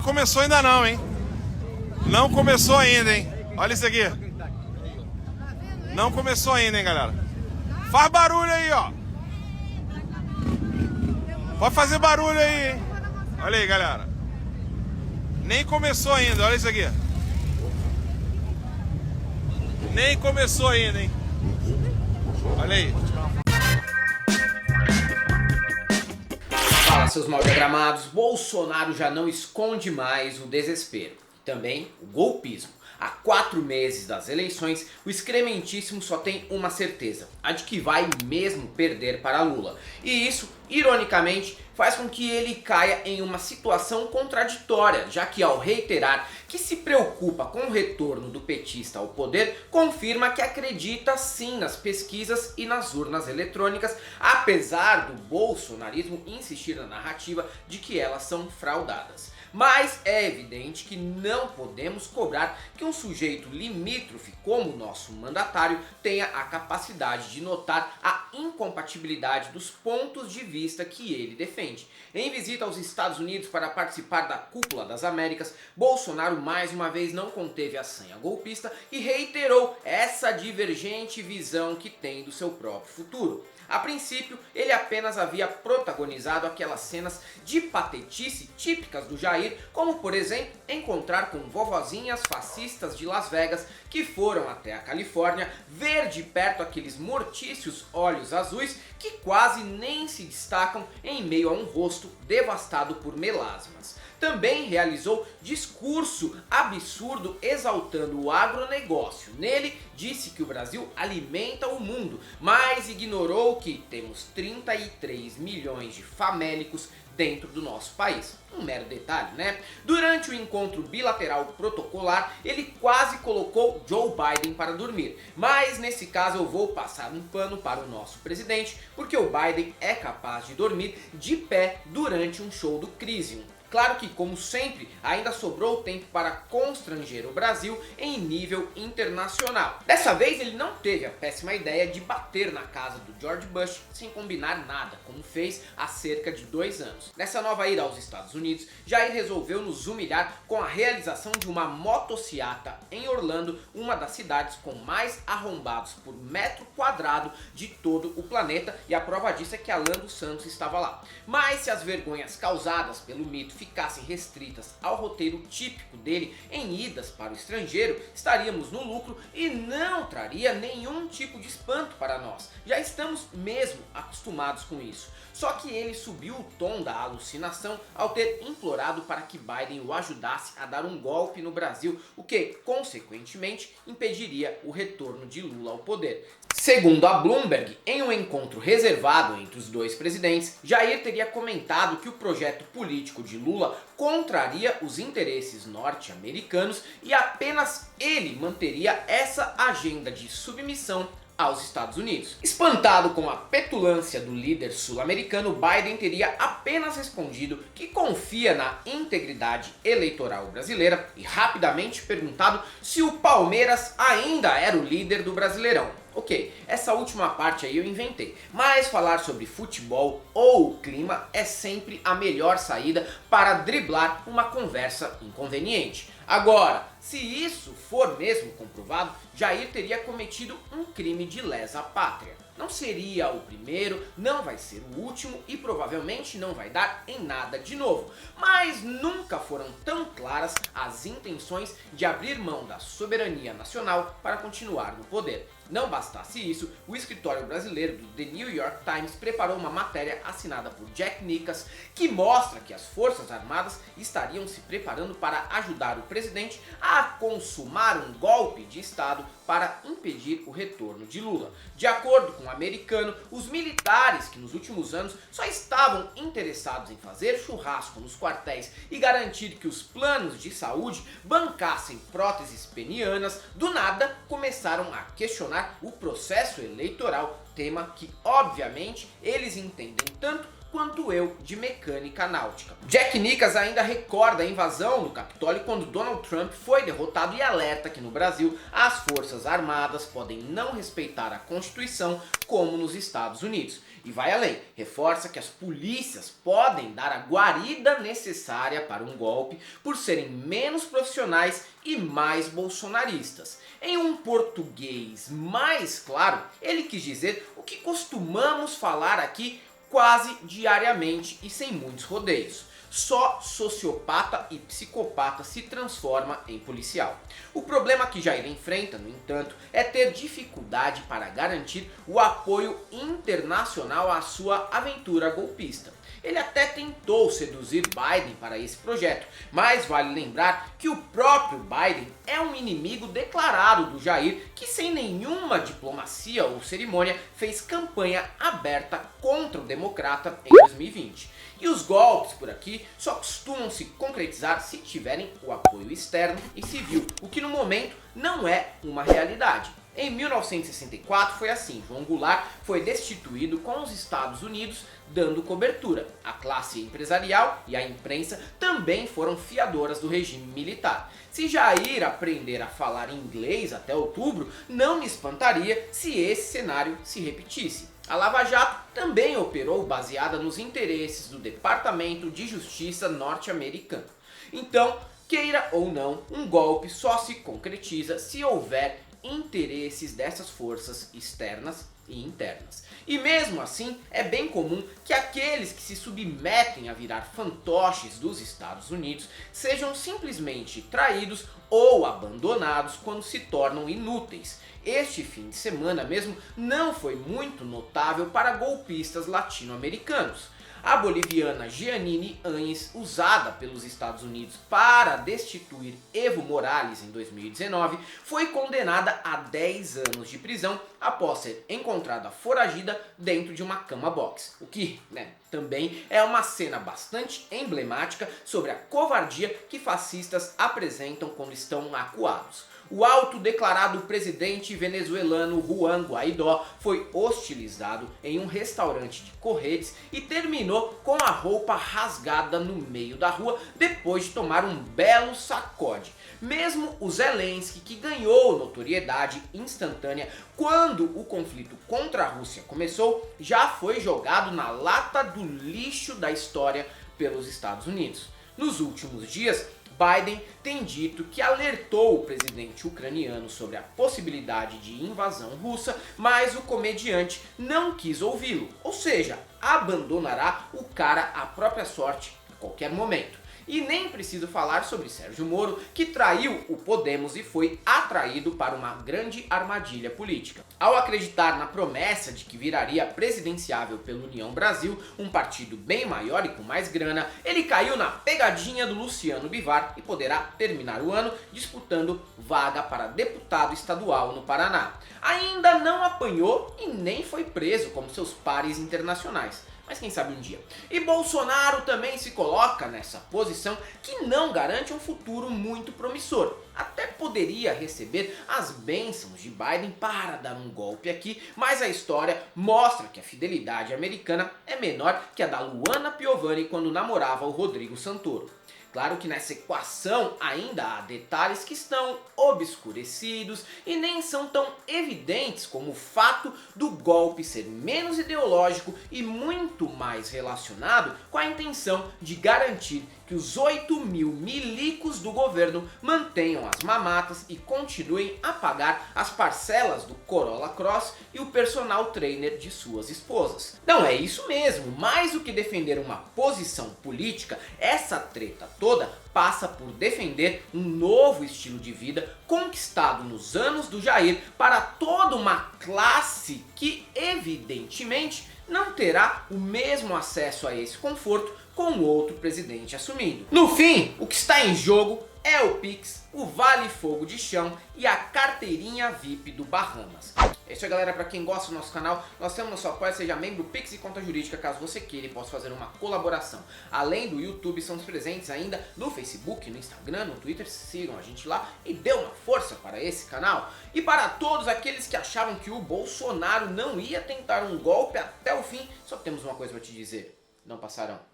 começou ainda não, hein? Não começou ainda, hein? Olha isso aqui. Não começou ainda, hein, galera? Faz barulho aí, ó. Pode fazer barulho aí, hein? Olha aí, galera. Nem começou ainda, olha isso aqui. Nem começou ainda, hein? Olha aí. Fala, seus mal diagramados. Bolsonaro já não esconde mais o desespero. E também o golpismo. Há 4 meses das eleições, o excrementíssimo só tem uma certeza, a de que vai mesmo perder para Lula. E isso, ironicamente, faz com que ele caia em uma situação contraditória, já que ao reiterar que se preocupa com o retorno do petista ao poder, confirma que acredita sim nas pesquisas e nas urnas eletrônicas, apesar do bolsonarismo insistir na narrativa de que elas são fraudadas. Mas é evidente que não podemos cobrar que um sujeito limítrofe como o nosso mandatário tenha a capacidade de notar a incompatibilidade dos pontos de vista que ele defende. Em visita aos Estados Unidos para participar da Cúpula das Américas, Bolsonaro mais uma vez não conteve a sanha golpista e reiterou essa divergente visão que tem do seu próprio futuro. A princípio, ele apenas havia protagonizado aquelas cenas de patetice típicas do Jair, como por exemplo, encontrar com vovozinhas fascistas de Las Vegas que foram até a Califórnia ver de perto aqueles mortícios olhos azuis que quase nem se destacam em meio a um rosto devastado por melasmas. Também realizou discurso absurdo exaltando o agronegócio. Nele disse que o Brasil alimenta o mundo, mas ignorou que temos 33 milhões de famélicos dentro do nosso país. Um mero detalhe, né? Durante o encontro bilateral protocolar, ele quase colocou Joe Biden para dormir. Mas nesse caso eu vou passar um pano para o nosso presidente, porque o Biden é capaz de dormir de pé durante um show do Crisium. Claro que, como sempre, ainda sobrou tempo para constranger o Brasil em nível internacional. Dessa vez ele não teve a péssima ideia de bater na casa do George Bush sem combinar nada, como fez há cerca de 2 anos. Nessa nova ida aos Estados Unidos, Jair resolveu nos humilhar com a realização de uma motociata em Orlando, uma das cidades com mais arrombados por metro quadrado de todo o planeta, e a prova disso é que Alan dos Santos estava lá. Mas se as vergonhas causadas pelo mito ficassem restritas ao roteiro típico dele em idas para o estrangeiro, estaríamos no lucro e não traria nenhum tipo de espanto para nós. Já estamos mesmo acostumados com isso. Só que ele subiu o tom da alucinação ao ter implorado para que Biden o ajudasse a dar um golpe no Brasil, o que, consequentemente, impediria o retorno de Lula ao poder. Segundo a Bloomberg, em um encontro reservado entre os dois presidentes, Jair teria comentado que o projeto político de Lula contraria os interesses norte-americanos e apenas ele manteria essa agenda de submissão aos Estados Unidos. Espantado com a petulância do líder sul-americano, Biden teria apenas respondido que confia na integridade eleitoral brasileira e rapidamente perguntado se o Palmeiras ainda era o líder do Brasileirão. Ok, essa última parte aí eu inventei, mas falar sobre futebol ou o clima é sempre a melhor saída para driblar uma conversa inconveniente. Agora, se isso for mesmo comprovado, Jair teria cometido um crime de lesa pátria. Não seria o primeiro, não vai ser o último e provavelmente não vai dar em nada de novo. Mas nunca foram tão claras as intenções de abrir mão da soberania nacional para continuar no poder. Não bastasse isso, o escritório brasileiro do The New York Times preparou uma matéria assinada por Jack Nickas que mostra que as Forças Armadas estariam se preparando para ajudar o presidente a consumar um golpe de Estado para impedir o retorno de Lula. De acordo com o americano, os militares que nos últimos anos só estavam interessados em fazer churrasco nos quartéis e garantir que os planos de saúde bancassem próteses penianas, do nada começaram a questionar o processo eleitoral, tema que obviamente eles entendem tanto quanto eu de mecânica náutica. Jack Nickas ainda recorda a invasão do Capitólio quando Donald Trump foi derrotado e alerta que no Brasil as Forças Armadas podem não respeitar a Constituição como nos Estados Unidos. E vai além, reforça que as polícias podem dar a guarida necessária para um golpe por serem menos profissionais e mais bolsonaristas. Em um português mais claro, ele quis dizer o que costumamos falar aqui quase diariamente e sem muitos rodeios. Só sociopata e psicopata se transforma em policial. O problema que Jair enfrenta, no entanto, é ter dificuldade para garantir o apoio internacional à sua aventura golpista. Ele até tentou seduzir Biden para esse projeto, mas vale lembrar que o próprio Biden é um inimigo declarado do Jair, que sem nenhuma diplomacia ou cerimônia fez campanha aberta contra o democrata em 2020. E os golpes por aqui só costumam se concretizar se tiverem o apoio externo e civil, o que no momento não é uma realidade. Em 1964 foi assim, João Goulart foi destituído com os Estados Unidos dando cobertura. A classe empresarial e a imprensa também foram fiadoras do regime militar. Se Jair aprender a falar inglês até outubro, não me espantaria se esse cenário se repetisse. A Lava Jato também operou baseada nos interesses do Departamento de Justiça norte-americano. Então, queira ou não, um golpe só se concretiza se houver interesses dessas forças externas e internas. E mesmo assim, é bem comum que aqueles que se submetem a virar fantoches dos Estados Unidos sejam simplesmente traídos ou abandonados quando se tornam inúteis. Este fim de semana mesmo não foi muito notável para golpistas latino-americanos. A boliviana Jeanine Áñez, usada pelos Estados Unidos para destituir Evo Morales em 2019, foi condenada a 10 anos de prisão após ser encontrada foragida dentro de uma cama-box. O que, também é uma cena bastante emblemática sobre a covardia que fascistas apresentam quando estão acuados. O autodeclarado presidente venezuelano Juan Guaidó foi hostilizado em um restaurante de Correios e terminou com a roupa rasgada no meio da rua depois de tomar um belo sacode. Mesmo o Zelensky, que ganhou notoriedade instantânea quando o conflito contra a Rússia começou, já foi jogado na lata do lixo da história pelos Estados Unidos. Nos últimos dias, Biden tem dito que alertou o presidente ucraniano sobre a possibilidade de invasão russa, mas o comediante não quis ouvi-lo, ou seja, abandonará o cara à própria sorte a qualquer momento. E nem preciso falar sobre Sérgio Moro, que traiu o Podemos e foi atraído para uma grande armadilha política. Ao acreditar na promessa de que viraria presidenciável pela União Brasil, um partido bem maior e com mais grana, ele caiu na pegadinha do Luciano Bivar e poderá terminar o ano disputando vaga para deputado estadual no Paraná. Ainda não apanhou e nem foi preso como seus pares internacionais. Mas quem sabe um dia. E Bolsonaro também se coloca nessa posição que não garante um futuro muito promissor. Até poderia receber as bênçãos de Biden para dar um golpe aqui, mas a história mostra que a fidelidade americana é menor que a da Luana Piovani quando namorava o Rodrigo Santoro. Claro que nessa equação ainda há detalhes que estão obscurecidos e nem são tão evidentes como o fato do golpe ser menos ideológico e muito mais relacionado com a intenção de garantir que os 8 mil milicos do governo mantenham as mamatas e continuem a pagar as parcelas do Corolla Cross e o personal trainer de suas esposas. Não, é isso mesmo, mais do que defender uma posição política, essa treta toda passa por defender um novo estilo de vida conquistado nos anos do Jair para toda uma classe que evidentemente não terá o mesmo acesso a esse conforto com outro presidente assumindo. No fim, o que está em jogo é o Pix, o Vale Fogo de Chão e a carteirinha VIP do Bahamas. É isso aí, galera. Para quem gosta do nosso canal, nós temos nosso apoio, seja membro Pix e Conta Jurídica, caso você queira e possa fazer uma colaboração. Além do YouTube, estamos presentes ainda no Facebook, no Instagram, no Twitter. Sigam a gente lá e dê uma força para esse canal. E para todos aqueles que achavam que o Bolsonaro não ia tentar um golpe até o fim, só temos uma coisa para te dizer: não passarão.